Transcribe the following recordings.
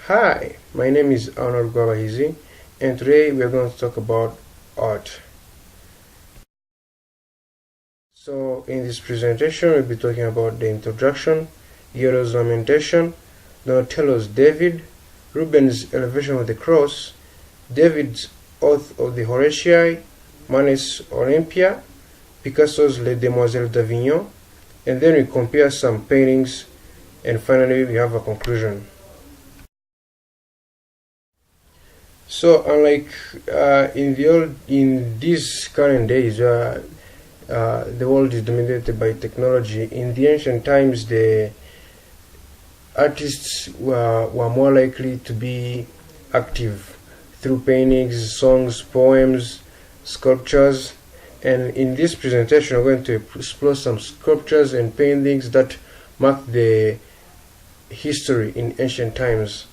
Hi, my name is Arnold Gwabahizi, and today we are going to talk about art. So, in this presentation, we'll be talking about the introduction, Yoda's lamentation, Donatello's David, Rubens' elevation of the cross, David's oath of the Horatii, Manet's Olympia, Picasso's Les Demoiselles d'Avignon, and then we compare some paintings, and finally we have a conclusion. So, unlike in these current days, the world is dominated by technology. In the ancient times, the artists were more likely to be active through paintings, songs, poems, sculptures. And in this presentation, we're going to explore some sculptures and paintings that mark the history in ancient times.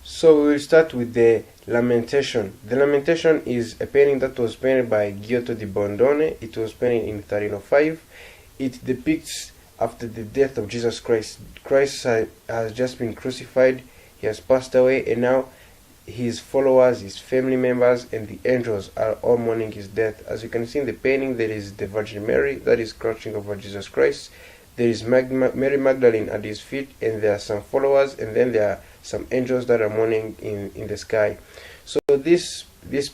So we will start with the Lamentation. The Lamentation is a painting that was painted by Giotto di Bondone. It was painted in 1305. It depicts after the death of Jesus Christ. Christ has just been crucified, he has passed away, and now his followers, his family members, and the angels are all mourning his death. As you can see in the painting, there is the Virgin Mary that is crouching over Jesus Christ. There is Mary Magdalene at his feet, and there are some followers, and then there are some angels that are mourning in the sky. So this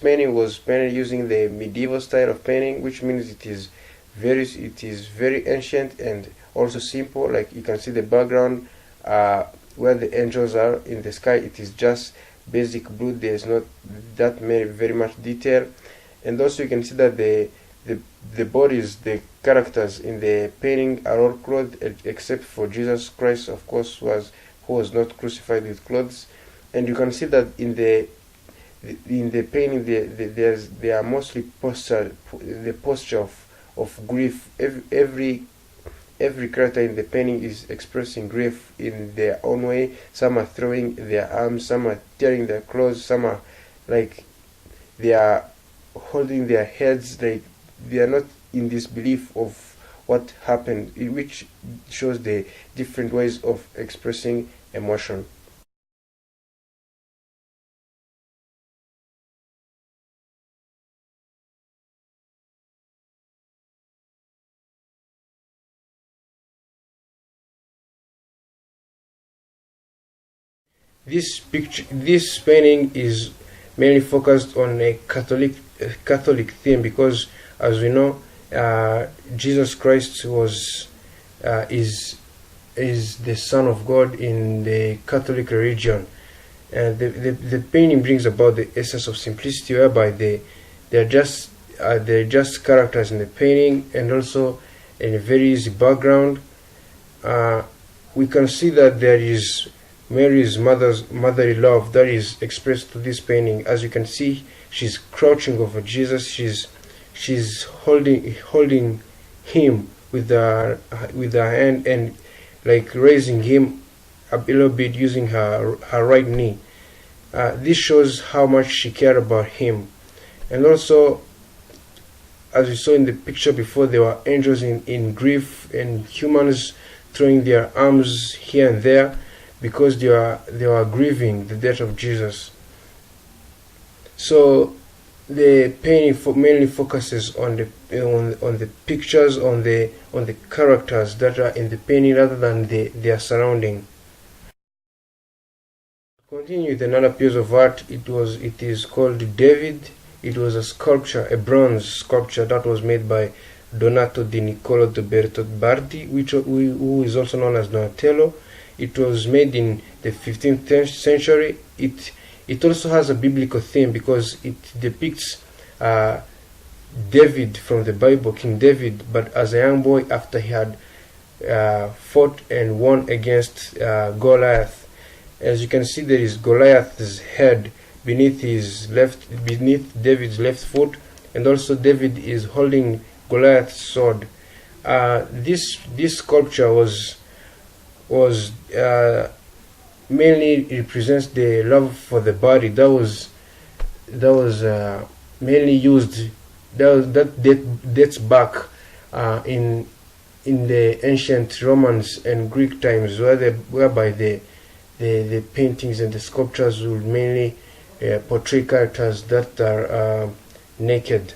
painting was painted using the medieval style of painting, which means it is very ancient and also simple. Like you can see the background where the angels are in the sky. It is just basic blue. There is not that very much detail, and also you can see that the bodies, the characters in the painting are all clothed except for Jesus Christ, of course, who was not crucified with clothes. And you can see that in the painting there are mostly the posture of grief. Every character in the painting is expressing grief in their own way. Some are throwing their arms, some are tearing their clothes, some are like they are holding their heads, like they are not in disbelief of what happened, which shows the different ways of expressing emotion. This painting is mainly focused on a Catholic theme because, as we know, Jesus Christ is the Son of God in the Catholic religion. The painting brings about the essence of simplicity, whereby they're just characters in the painting, and also in a very easy background. We can see that there is Mary's motherly love that is expressed to this painting. As you can see, she's crouching over Jesus. She's holding him with her hand and like raising him a little bit using her right knee. This shows how much she cared about him. And also, as we saw in the picture before, there were angels in grief and humans throwing their arms here and there because they were grieving the death of Jesus. So the painting mainly focuses on the pictures, on the characters that are in the painting rather than their surrounding. Continue with another piece of art. It is called David. It was a sculpture, a bronze sculpture that was made by Donato di Niccolo de Bertobardi, who is also known as Donatello. It was made in the 15th century. It also has a biblical theme because it depicts David from the Bible, King David, but as a young boy after he had fought and won against Goliath. As you can see, there is Goliath's head beneath David's left foot, and also David is holding Goliath's sword. This sculpture was mainly represents the love for the body that was mainly used. That dates back in in the ancient Romans and Greek times, whereby the paintings and the sculptures would mainly portray characters that are naked.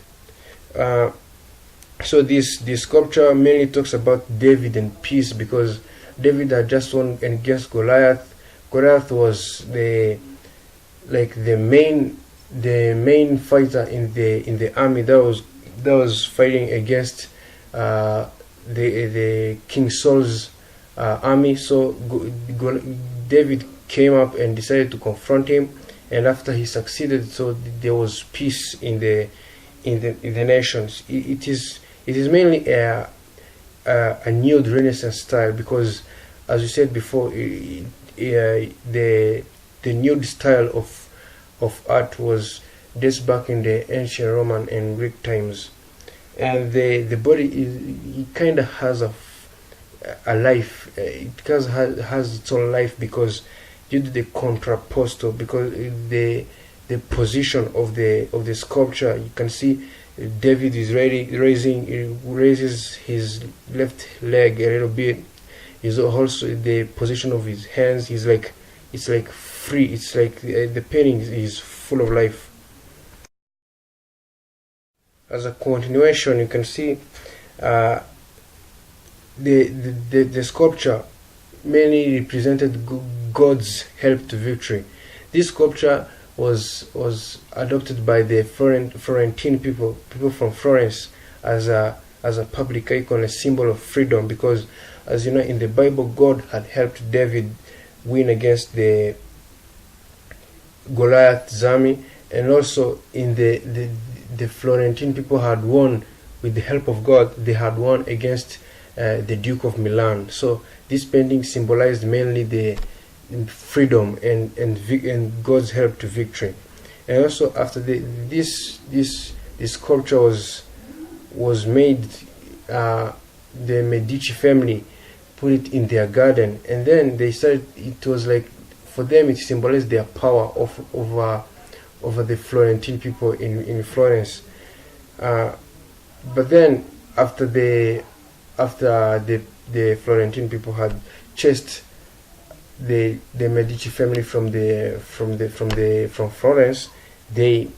So this sculpture mainly talks about David and peace, because David had just won against Goliath. Goliath was the main fighter in the army that was fighting against the King Saul's army. So David came up and decided to confront him, and after he succeeded, so there was peace in the nations. It is mainly a nude Renaissance style, because, as you said before, the nude style of art was dates back in the ancient Roman and Greek times, and the body it kind of has a life. It has its own life, because due to the contrapposto, because the position of the sculpture, you can see David is raises his left leg a little bit. Is also the position of his hands. It's like free. It's like the painting is full of life. As a continuation, you can see the sculpture mainly represented God's help to victory. This sculpture was adopted by the Florentine people from Florence as a public icon, a symbol of freedom, because, as you know, in the Bible, God had helped David win against the Goliath's army, and also in the Florentine people had won with the help of God. They had won against the Duke of Milan. So this painting symbolized mainly the freedom and God's help to victory. And also after this sculpture was made, the Medici family put it in their garden, and then they started. It was like, for them, it symbolized their power over the Florentine people in Florence. But then after the Florentine people had chased the Medici family from Florence, they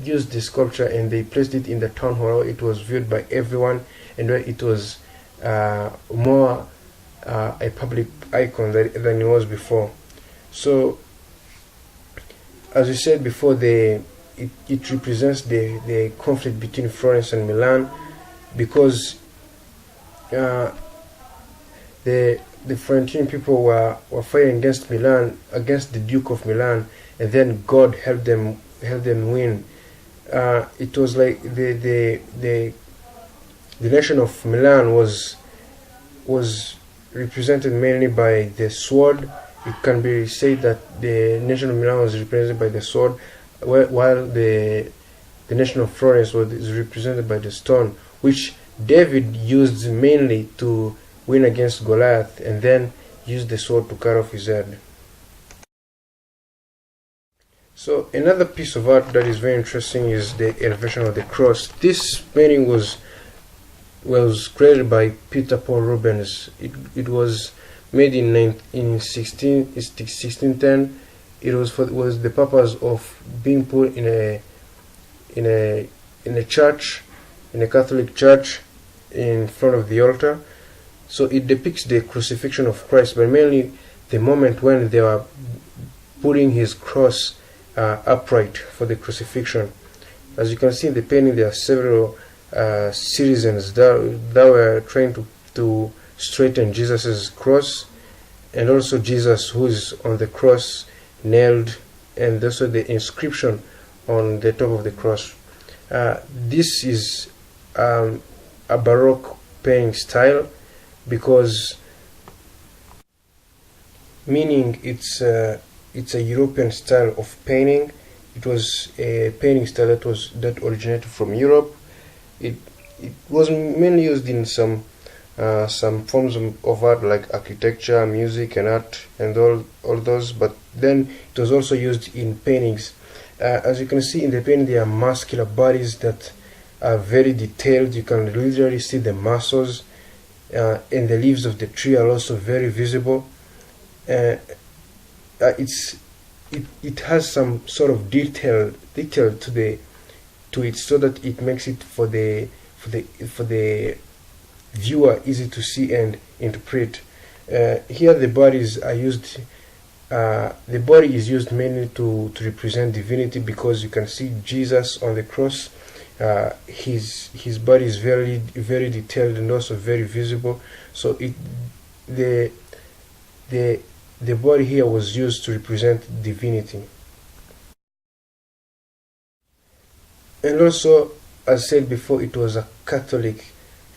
used the sculpture and they placed it in the town hall. It was viewed by everyone, and it was more a public icon than it was before. So, as we said before, it represents the conflict between Florence and Milan, because the Florentine people were fighting against Milan, against the Duke of Milan, and then God helped them win. It was like the nation of Milan was represented mainly by the sword. It can be said that the nation of Milan was represented by the sword, while the nation of Florence is represented by the stone, which David used mainly to win against Goliath, and then used the sword to cut off his head. So another piece of art that is very interesting is the elevation of the cross. This painting was created by Peter Paul Rubens. It was made in 1610. It was the purpose of being put in a church, in a Catholic church, in front of the altar. So it depicts the crucifixion of Christ, but mainly the moment when they were putting his cross upright for the crucifixion. As you can see in the painting, there are several citizens that were trying to straighten Jesus's cross, and also Jesus who is on the cross nailed, and also the inscription on the top of the cross. This is a Baroque painting style, because meaning it's a European style of painting. It was a painting style that originated from Europe. It was mainly used in some forms of art like architecture, music, and art, and all those. But then it was also used in paintings. As you can see in the painting, there are muscular bodies that are very detailed. You can literally see the muscles and the leaves of the tree are also very visible. It has some sort of detail to it, so that it makes it for the viewer easy to see and interpret. Here the bodies are used. The body is used mainly to represent divinity, because you can see Jesus on the cross. His body is very very detailed and also very visible. So the body here was used to represent divinity. And also, as said before, it was a Catholic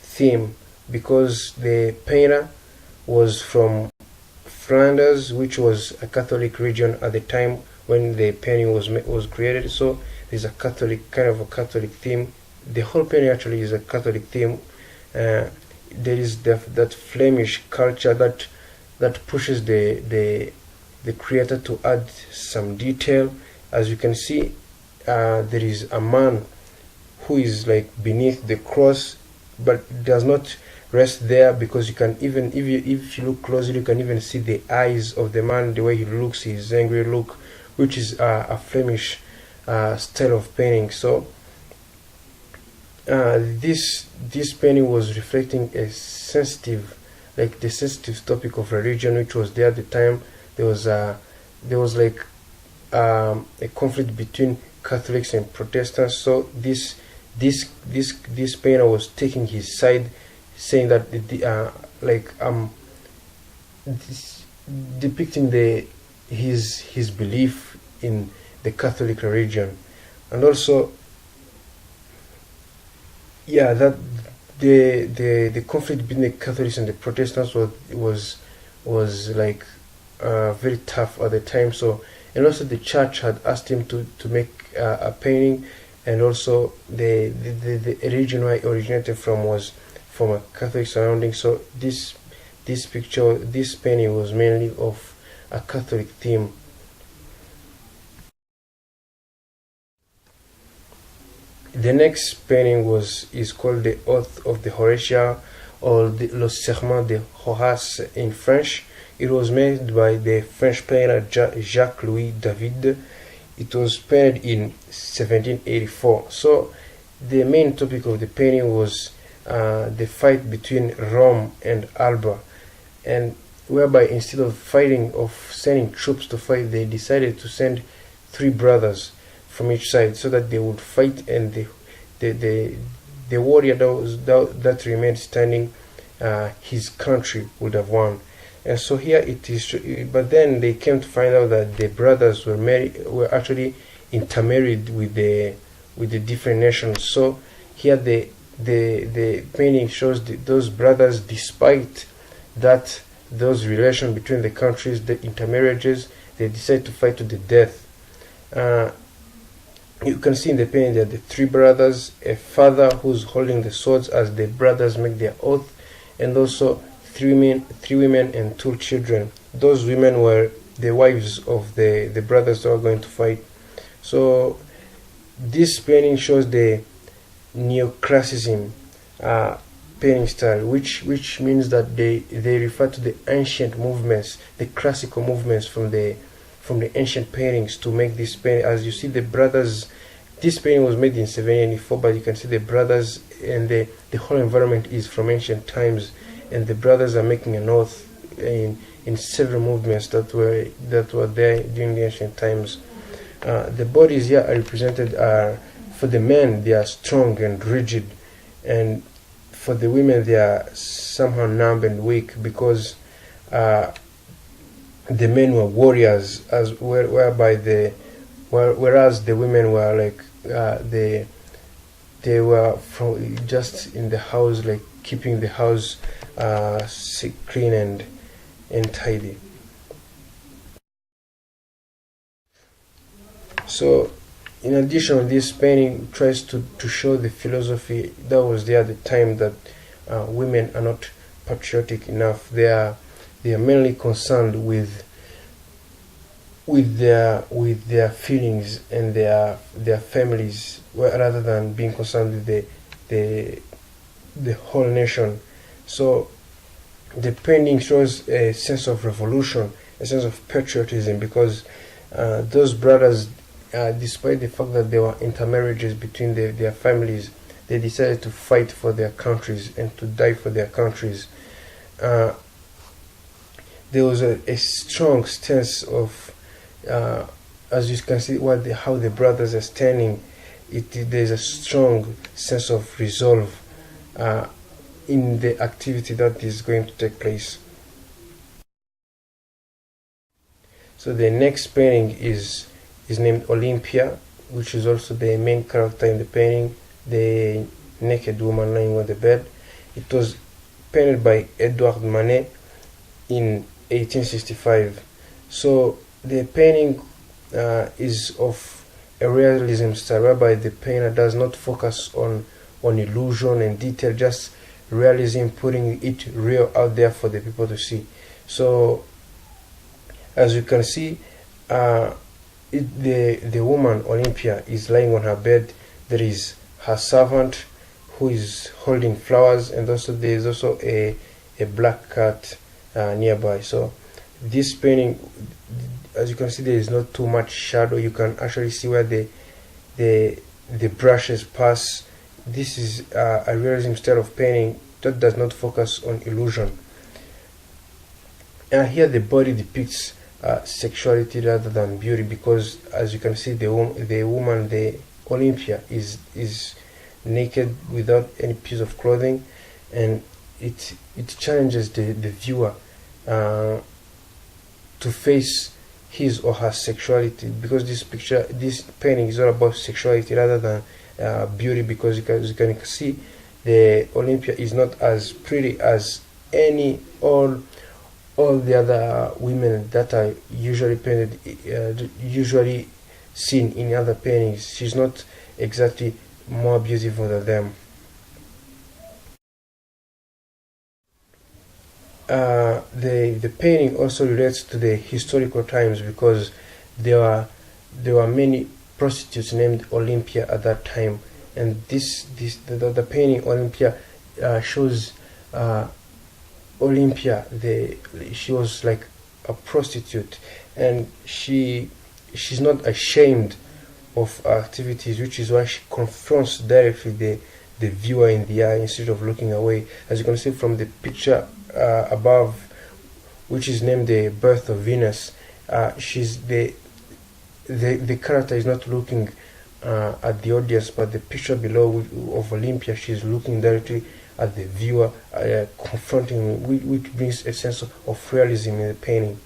theme, because the painter was from Flanders, which was a Catholic region at the time when the painting was created. So there's a Catholic theme. The whole painting actually is a Catholic theme. There is that Flemish culture that pushes the creator to add some detail. As you can see, there is a man who is like beneath the cross, but does not rest there, because you can even, if you look closely, you can even see the eyes of the man, the way he looks, his angry look, which is a Flemish style of painting. So this painting was reflecting a sensitive, like the sensitive topic of religion, which was there at the time. There was like a conflict between Catholics and Protestants. So this painter was taking his side, saying that depicting his belief in the Catholic religion. And also, that the conflict between the Catholics and the Protestants was like very tough at the time. So, and also the church had asked him to make a painting, and also the region where it originated from was from a Catholic surrounding. So this painting was mainly of a Catholic theme. The next painting is called the Oath of the Horatia, or Le Serment de Horace in French. It was made by the French painter Jacques-Louis David. It was painted in 1784. So the main topic of the painting was the fight between Rome and Alba, and whereby instead of sending troops to fight, they decided to send 3 brothers from each side, so that they would fight, and the warrior that remained standing, his country would have won. And so here it is. But then they came to find out that the brothers were actually intermarried with the different nations. So here the painting shows those brothers, despite those relations between the countries, the intermarriages, they decide to fight to the death. You can see in the painting that the 3 brothers, a father who's holding the swords as the brothers make their oath, and also 3 women and 2 children. Those women were the wives of the brothers that were going to fight. So this painting shows the neoclassicism painting style, which means that they refer to the ancient movements, the classical movements from the ancient paintings to make this painting. As you see, the brothers, this painting was made in 1784, but you can see the brothers, and the whole environment is from ancient times, and the brothers are making an oath in several movements that were there during the ancient times. The bodies here are represented for the men, they are strong and rigid, and for the women they are somehow numb and weak, because the men were warriors, whereas the women were like they were just in the house, like keeping the house clean and tidy. So in addition, this painting tries to show the philosophy that was there at the time, that women are not patriotic enough. They are mainly concerned with their feelings and their families, rather than being concerned with the whole nation. So the painting shows a sense of revolution, a sense of patriotism, because those brothers, despite the fact that there were intermarriages between their families, they decided to fight for their countries and to die for their countries. There was a strong sense of, as you can see, how the brothers are standing. There's a strong sense of resolve in the activity that is going to take place. So the next painting is named Olympia, which is also the main character in the painting, the naked woman lying on the bed. It was painted by Edouard Manet in 1865. So the painting is of a realism style, whereby the painter does not focus on illusion and detail, just realism, putting it real out there for the people to see. So as you can see, the woman Olympia is lying on her bed. There is her servant who is holding flowers, and also there is also a black cat nearby. So this painting, as you can see, there is not too much shadow. You can actually see where the brushes pass. This is a realism style of painting that does not focus on illusion. And here the body depicts sexuality rather than beauty, because as you can see, the woman, the Olympia, is naked without any piece of clothing, and it challenges the viewer to face his or her sexuality, because this painting is all about sexuality rather than beauty, because you can see the Olympia is not as pretty as all the other women that are usually painted, usually seen in other paintings. She's not exactly more beautiful than them. The painting also relates to the historical times, because there were many prostitutes named Olympia at that time, and the painting Olympia shows Olympia. She was like a prostitute, and she's not ashamed of her activities, which is why she confronts directly the viewer in the eye instead of looking away. As you can see from the picture above, which is named The Birth of Venus, she's the character is not looking at the audience, but the picture below of Olympia, she's looking directly at the viewer, confronting, which brings a sense of realism in the painting.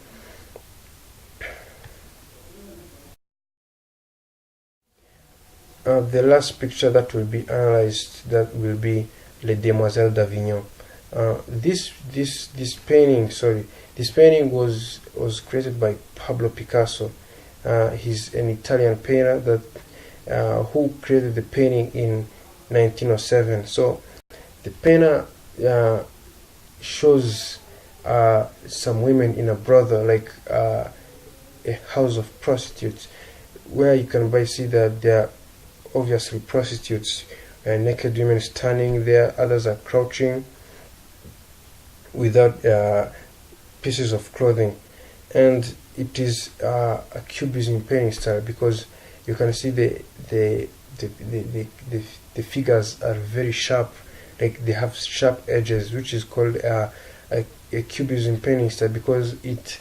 The last picture that will be analyzed, that will be Les Demoiselles d'Avignon. This painting was created by Pablo Picasso. He's an Italian painter that who created the painting in 1907. So the painter shows some women in a brothel, like a house of prostitutes, where you can see that they are obviously prostitutes, naked women standing there, others are crouching without pieces of clothing. And it is a cubism painting style, because you can see the figures are very sharp, like they have sharp edges, which is called a cubism painting style, because it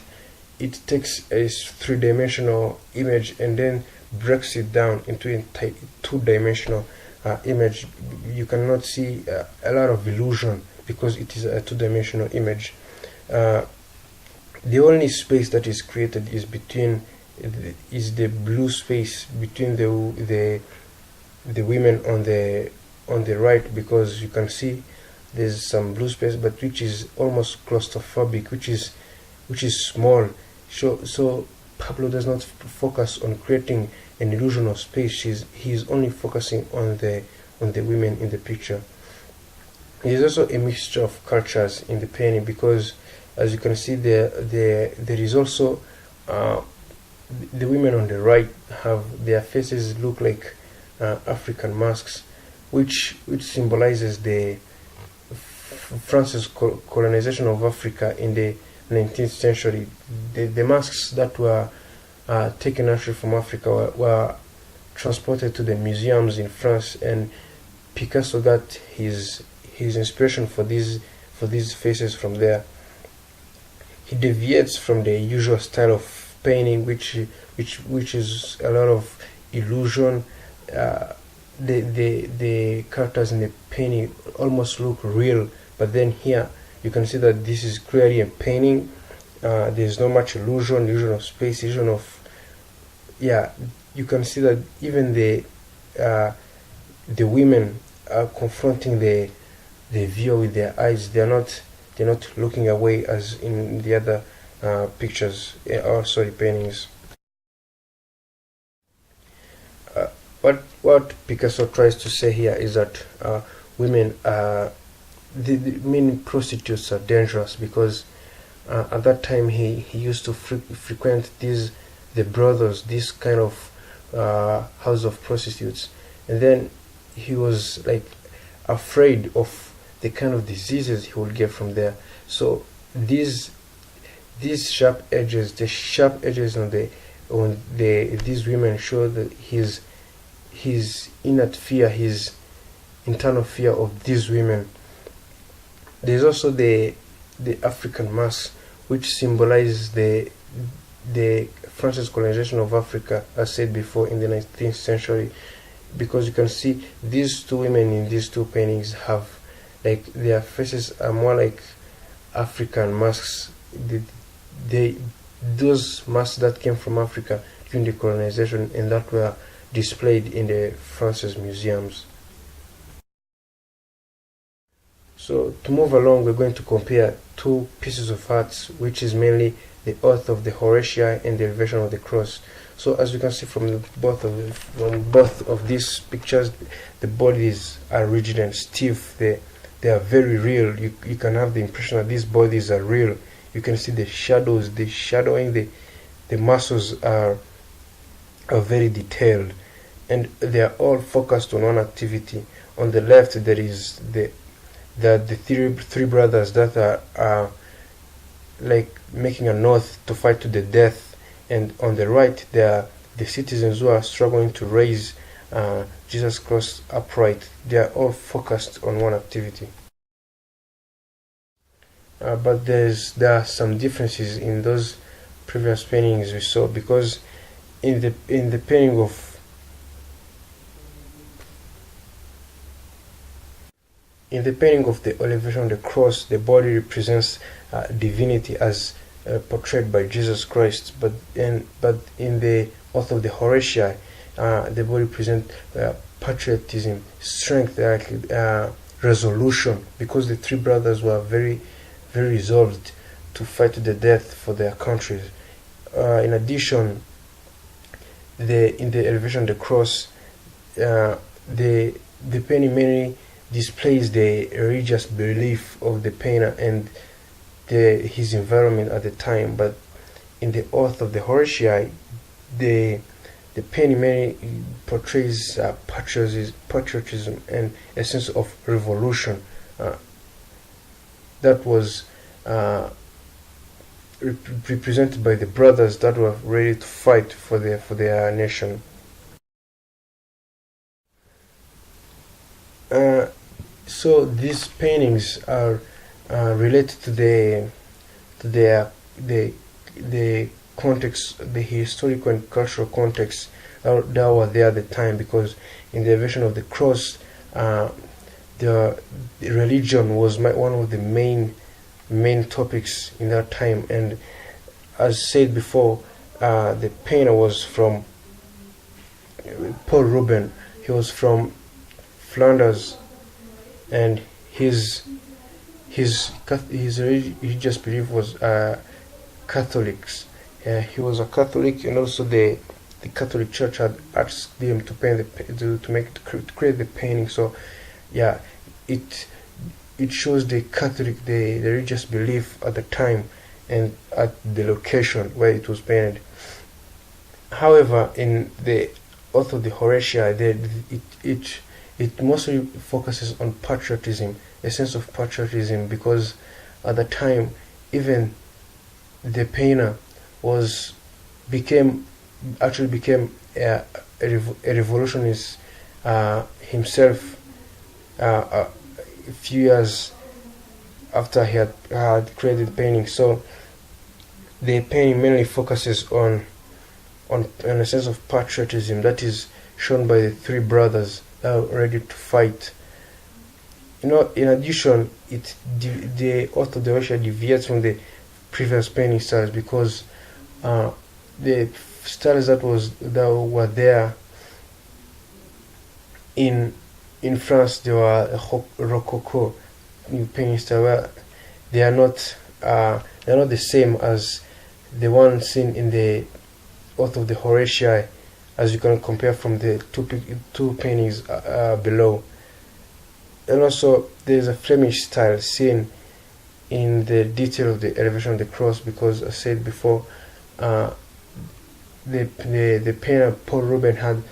takes a three-dimensional image and then breaks it down into a two-dimensional image. You cannot see a lot of illusion because it is a two-dimensional image. The only space that is created is the blue space between the women on the right, because you can see there's some blue space, but which is almost claustrophobic, which is small. So Pablo does not focus on creating an illusion of space. He's only focusing on the women in the picture. There's also a mixture of cultures in the painting, because as you can see there is also the women on the right have their faces look like African masks, which symbolizes the France's colonization of Africa in the 19th century, the masks that were taken actually from Africa were transported to the museums in France, and Picasso got his inspiration for these faces from there. He deviates from the usual style of painting, which is a lot of illusion. The characters in the painting almost look real, but then here you can see that this is clearly a painting. There's not much illusion of space, illusion of you can see that even the women are confronting the viewer with their eyes. They're not looking away as in the other pictures paintings. What Picasso tries to say here is that women the mean prostitutes are dangerous, because at that time he used to frequent the brothels, this kind of house of prostitutes, and then he was like afraid of the kind of diseases he would get from there. So these sharp edges, on these women show that his innate fear, his internal fear of these women. There's also the African mask, which symbolizes the France's colonization of Africa, as said before, in the 19th century, because you can see these two women in these two paintings have, like, their faces are more like African masks. Those masks that came from Africa during the colonization and that were displayed in the France's museums. So to move along, we're going to compare two pieces of art, which is mainly the Earth of the Horatii and the Elevation of the Cross. So as you can see from both of these pictures, the bodies are rigid and stiff. They are very real. You can have the impression that these bodies are real. You can see the shadows, the shadowing, the muscles are very detailed, and they are all focused on one activity. On the left, there is the three brothers that are like making an oath to fight to the death, and on the right there are the citizens who are struggling to raise Jesus Christ upright. They are all focused on one activity. But there are some differences in those previous paintings we saw, because in the painting of the Elevation of the Cross, the body represents divinity as portrayed by Jesus Christ, but in the Earth of the Horatii, the body represents patriotism, strength, resolution, because the three brothers were very, very resolved to fight to the death for their countries. In addition, in the Elevation of the Cross, the painting mainly displays the religious belief of the painter and his environment at the time. But in the Earth of the Horatii, the painting mainly portrays patriotism and a sense of revolution that was represented by the brothers that were ready to fight for their nation. So these paintings are related to the context, the historical and cultural context that were there at the time, because in the Elevation of the Cross, the religion was one of the main topics in that time, and as said before, the painter was from Paul Rubens. He was from Flanders, and his religious belief was Catholics. He was a Catholic, and also the Catholic Church had asked him to paint to create the painting. So yeah, it shows the Catholic, the religious belief at the time and at the location where it was painted. However, in the Earth of the Horatii, it mostly focuses on patriotism. a sense of patriotism, because at the time even the painter was became a revolutionist himself a few years after he had created painting. So the painting mainly focuses on a sense of patriotism that is shown by the three brothers that are ready to fight. In addition, the author Deosha deviates from the previous painting styles, because the styles that were there in France, they were Rococo painting style, where they are not the same as the one seen in the author of the Horatii, as you can compare from the two paintings below. And also there is a Flemish style seen in the detail of the elevation of the cross, because I said before, the painter Paul Rubens had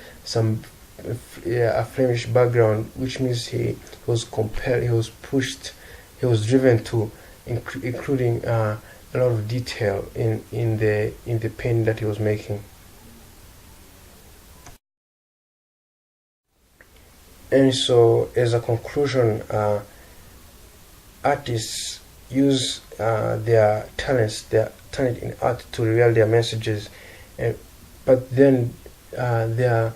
a Flemish background, which means he was compelled, he was pushed, he was driven to including a lot of detail in the painting that he was making. And so, as a conclusion, artists use their talent in art to reveal their messages, but then the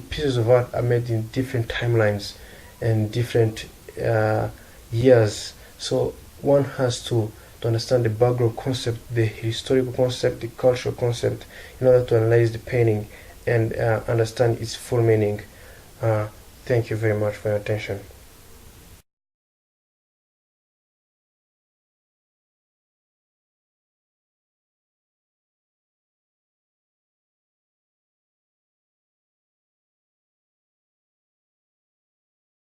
pieces of art are made in different timelines and different years. So one has to understand the background concept, the historical concept, the cultural concept, in order to analyze the painting and understand its full meaning. Thank you very much for your attention.